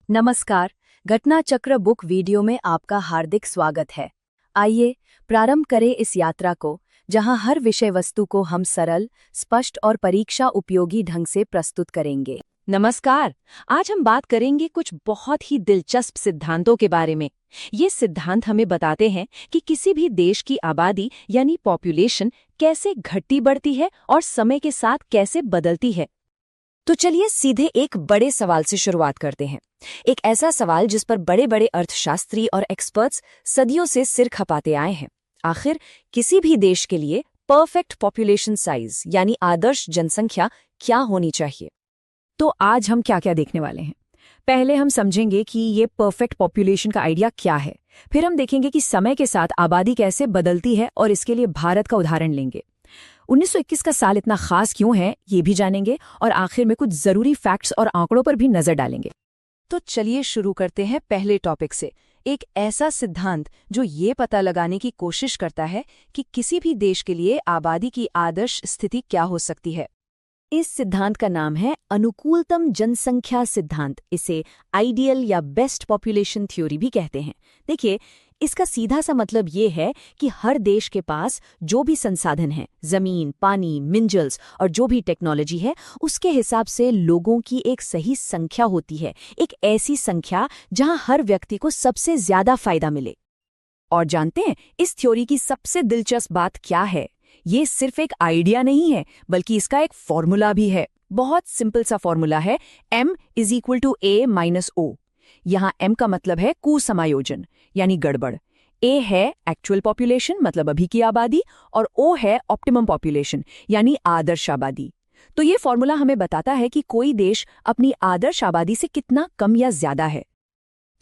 नमस्कार। घटना चक्र बुक वीडियो में आपका हार्दिक स्वागत है। आइए प्रारंभ करें इस यात्रा को, जहां हर विषय वस्तु को हम सरल, स्पष्ट और परीक्षा उपयोगी ढंग से प्रस्तुत करेंगे। नमस्कार। आज हम बात करेंगे कुछ बहुत ही दिलचस्प सिद्धांतों के बारे में। ये सिद्धांत हमें बताते हैं कि किसी भी देश की आबादी यानी पॉपुलेशन कैसे घटती बढ़ती है और समय के साथ कैसे बदलती है। तो चलिए सीधे एक बड़े सवाल से शुरुआत करते हैं। एक ऐसा सवाल जिस पर बड़े बड़े अर्थशास्त्री और एक्सपर्ट्स सदियों से सिर खपाते आए हैं। आखिर किसी भी देश के लिए परफेक्ट पॉपुलेशन साइज यानी आदर्श जनसंख्या क्या होनी चाहिए? तो आज हम क्या क्या देखने वाले हैं। पहले हम समझेंगे कि ये परफेक्ट पॉपुलेशन का आइडिया क्या है। फिर हम देखेंगे कि समय के साथ आबादी कैसे बदलती है और इसके लिए भारत का उदाहरण लेंगे। 1921 का साल इतना खास क्यों है ये भी जानेंगे और आखिर में कुछ जरूरी फैक्ट्स और आंकड़ों पर भी नजर डालेंगे। तो चलिए शुरू करते हैं पहले टॉपिक से। एक ऐसा सिद्धांत जो ये पता लगाने की कोशिश करता है कि किसी भी देश के लिए आबादी की आदर्श स्थिति क्या हो सकती है। इस सिद्धांत का नाम है अनुकूलतम जनसंख्या सिद्धांत। इसे आइडियल या बेस्ट पॉपुलेशन थ्योरी भी कहते हैं। देखिए, इसका सीधा सा मतलब ये है कि हर देश के पास जो भी संसाधन है, जमीन, पानी, मिनरल्स और जो भी टेक्नोलॉजी है, उसके हिसाब से लोगों की एक सही संख्या होती है। एक ऐसी संख्या जहां हर व्यक्ति को सबसे ज्यादा फायदा मिले। और जानते हैं इस थ्योरी की सबसे दिलचस्प बात क्या है? ये सिर्फ एक आइडिया नहीं है, बल्कि इसका एक फॉर्मूला भी है। बहुत सिंपल सा फॉर्मूला है, m=a-o। यहाँ m का मतलब है कुसमायोजन यानी गड़बड़, a है एक्चुअल पॉपुलेशन मतलब अभी की आबादी, और o है ऑप्टिमम पॉपुलेशन यानी आदर्श आबादी। तो ये फॉर्मूला हमें बताता है कि कोई देश अपनी आदर्श आबादी से कितना कम या ज्यादा है।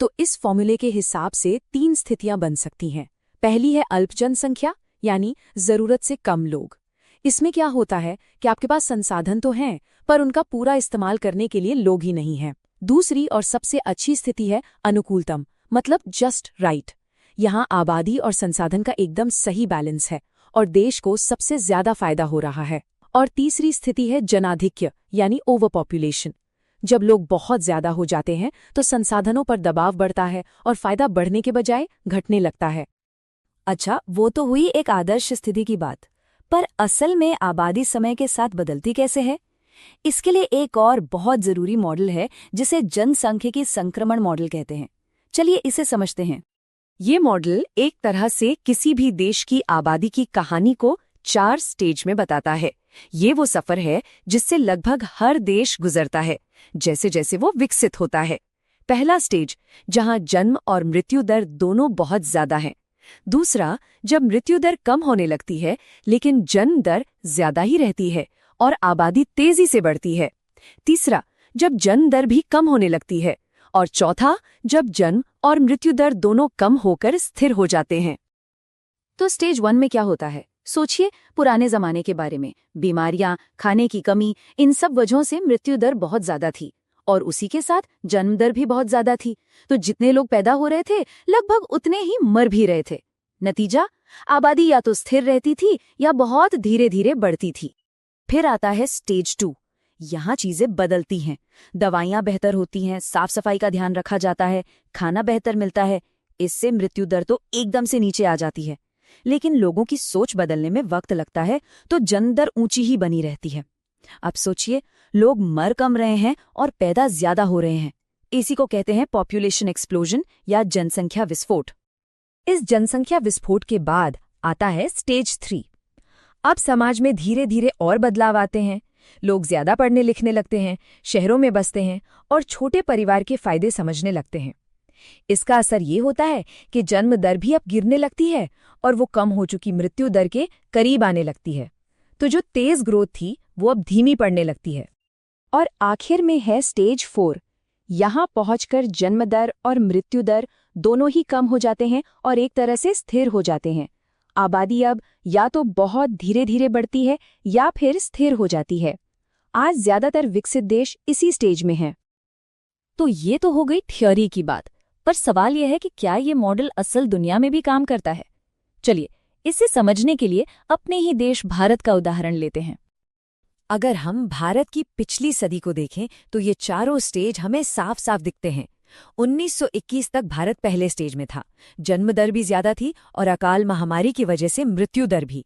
तो इस फॉर्मूले के हिसाब से 3 स्थितियां बन सकती हैं। पहली है अल्प जनसंख्या यानी जरूरत से कम लोग। इसमें क्या होता है कि आपके पास संसाधन तो हैं, पर उनका पूरा इस्तेमाल करने के लिए लोग ही नहीं हैं। दूसरी और सबसे अच्छी स्थिति है अनुकूलतम मतलब जस्ट राइट। यहाँ आबादी और संसाधन का एकदम सही बैलेंस है और देश को सबसे ज्यादा फायदा हो रहा है। और तीसरी स्थिति है जनाधिक्य यानी ओवर पॉपुलेशन। जब लोग बहुत ज्यादा हो जाते हैं तो संसाधनों पर दबाव बढ़ता है और फायदा बढ़ने के बजाय घटने लगता है। अच्छा, वो तो हुई एक आदर्श स्थिति की बात, पर असल में आबादी समय के साथ बदलती कैसे है? इसके लिए एक और बहुत जरूरी मॉडल है जिसे जनसांख्यिकी संक्रमण मॉडल कहते हैं। चलिए इसे समझते हैं। ये मॉडल एक तरह से किसी भी देश की आबादी की कहानी को 4 स्टेज में बताता है। ये वो सफर है जिससे लगभग हर देश गुजरता है जैसे जैसे वो विकसित होता है। पहला स्टेज, जहां जन्म और मृत्यु दर दोनों बहुत ज्यादा है। दूसरा, जब मृत्यु दर कम होने लगती है लेकिन जन्म दर ज्यादा ही रहती है और आबादी तेजी से बढ़ती है। तीसरा, जब जन्म दर भी कम होने लगती है। और चौथा, जब जन्म और मृत्यु दर दोनों कम होकर स्थिर हो जाते हैं। तो स्टेज 1 में क्या होता है? सोचिए पुराने जमाने के बारे में। बीमारियां, खाने की कमी, इन सब वजहों से मृत्यु दर बहुत ज्यादा थी और उसी के साथ जन्म दर भी बहुत ज्यादा थी। तो जितने लोग पैदा हो रहे थे लगभग उतने ही मर भी रहे थे। नतीजा, आबादी या तो स्थिर रहती थी या बहुत धीरे धीरे बढ़ती थी। फिर आता है स्टेज 2। यहाँ चीजें बदलती हैं। दवाइयाँ बेहतर होती हैं, साफ सफाई का ध्यान रखा जाता है, खाना बेहतर मिलता है। इससे मृत्यु दर तो एकदम से नीचे आ जाती है। लेकिन लोगों की सोच बदलने में वक्त लगता है, तो जन्म दर ऊंची ही बनी रहती है। अब सोचिए, लोग मर कम रहे हैं और पैदा ज्यादा हो रहे हैं। इसी को कहते हैं पॉपुलेशन एक्सप्लोजन या जनसंख्या विस्फोट। इस जनसंख्या विस्फोट के बाद आता है स्टेज 3। अब समाज में धीरे धीरे और बदलाव आते हैं। लोग ज्यादा पढ़ने लिखने लगते हैं, शहरों में बसते हैं और छोटे परिवार के फायदे समझने लगते हैं। इसका असर ये होता है कि जन्म दर भी अब गिरने लगती है और वो कम हो चुकी मृत्यु दर के करीब आने लगती है। तो जो तेज ग्रोथ थी वो अब धीमी पड़ने लगती है। और आखिर में है स्टेज 4। यहाँ पहुंचकर जन्म दर और मृत्यु दर दोनों ही कम हो जाते हैं और एक तरह से स्थिर हो जाते हैं। आबादी अब या तो बहुत धीरे धीरे बढ़ती है या फिर स्थिर हो जाती है। आज ज्यादातर विकसित देश इसी स्टेज में हैं। तो ये तो हो गई थ्योरी की बात, पर सवाल यह है कि क्या ये मॉडल असल दुनिया में भी काम करता है? चलिए इसे समझने के लिए अपने ही देश भारत का उदाहरण लेते हैं। अगर हम भारत की पिछली सदी को देखें तो ये चारों स्टेज हमें साफ साफ दिखते हैं। 1921 तक भारत पहले स्टेज में था। जन्म दर भी ज्यादा थी और अकाल महामारी की वजह से मृत्यु दर भी।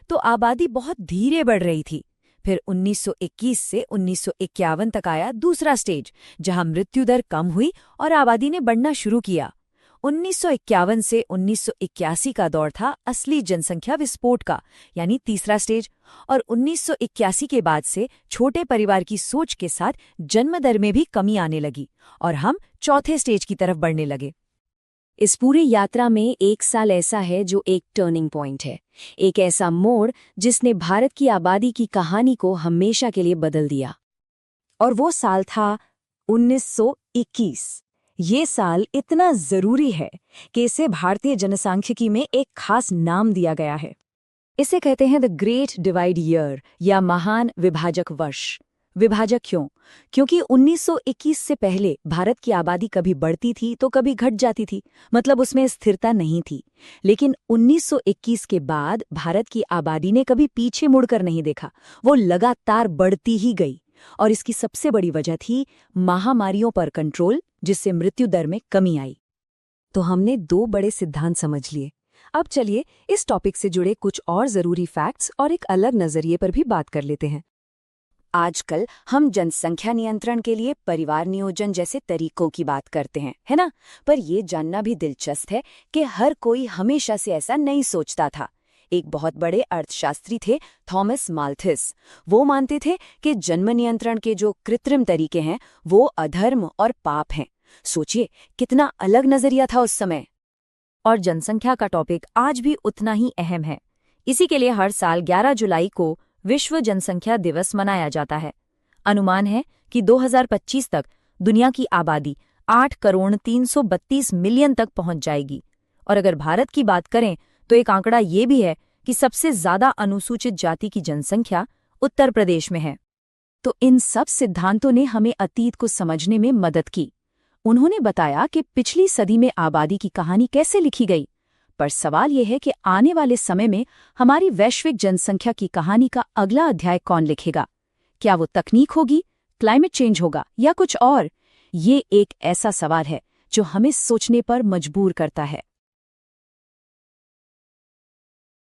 तो आबादी बहुत धीरे बढ़ रही थी। फिर 1921 से 1951 तक आया दूसरा स्टेज, जहां मृत्यु दर कम हुई और आबादी ने बढ़ना शुरू किया। 1951 से 1981 का दौर था असली जनसंख्या विस्फोट का, यानी तीसरा स्टेज। और 1981 के बाद से छोटे परिवार की सोच के साथ जन्म दर में भी कमी आने लगी और हम चौथे स्टेज की तरफ बढ़ने लगे। इस पूरी यात्रा में एक साल ऐसा है जो एक टर्निंग पॉइंट है, एक ऐसा मोड़ जिसने भारत की आबादी की कहानी को हमेशा के लिए बदल दिया। और वो साल था 1921। ये साल इतना जरूरी है कि इसे भारतीय जनसांख्यिकी में एक खास नाम दिया गया है। इसे कहते हैं द ग्रेट डिवाइड ईयर या महान विभाजक वर्ष। विभाजक क्यों? क्योंकि 1921 से पहले भारत की आबादी कभी बढ़ती थी तो कभी घट जाती थी, मतलब उसमें स्थिरता नहीं थी। लेकिन 1921 के बाद भारत की आबादी ने कभी पीछे मुड़कर नहीं देखा, वो लगातार बढ़ती ही गई। और इसकी सबसे बड़ी वजह थी महामारियों पर कंट्रोल, जिससे मृत्यु दर में कमी आई। तो हमने दो बड़े सिद्धांत समझ लिए। अब चलिए इस टॉपिक से जुड़े कुछ और जरूरी फैक्ट्स और एक अलग नजरिए पर भी बात कर लेते हैं। आजकल हम जनसंख्या नियंत्रण के लिए परिवार नियोजन जैसे तरीकों की बात करते हैं, है ना? पर ये जानना भी दिलचस्प है कि हर कोई हमेशा से ऐसा नहीं सोचता था। एक बहुत बड़े अर्थशास्त्री थे, थॉमस माल्थस। वो मानते थे कि जन्म नियंत्रण के जो कृत्रिम तरीके हैं वो अधर्म और पाप हैं। सोचिए कितना अलग नजरिया था उस समय। और जनसंख्या का टॉपिक आज भी उतना ही अहम है। इसी के लिए हर साल 11 जुलाई को विश्व जनसंख्या दिवस मनाया जाता है। अनुमान है कि 2025 तक दुनिया की आबादी 8 करोड़ 332 मिलियन तक पहुंच जाएगी। और अगर भारत की बात करें तो एक आंकड़ा ये भी है कि सबसे ज्यादा अनुसूचित जाति की जनसंख्या उत्तर प्रदेश में है। तो इन सब सिद्धांतों ने हमें अतीत को समझने में मदद की। उन्होंने बताया कि पिछली सदी में आबादी की कहानी कैसे लिखी गई। पर सवाल यह है कि आने वाले समय में हमारी वैश्विक जनसंख्या की कहानी का अगला अध्याय कौन लिखेगा? क्या वो तकनीक होगी, क्लाइमेट चेंज होगा या कुछ और? ये एक ऐसा सवाल है जो हमें सोचने पर मजबूर करता है।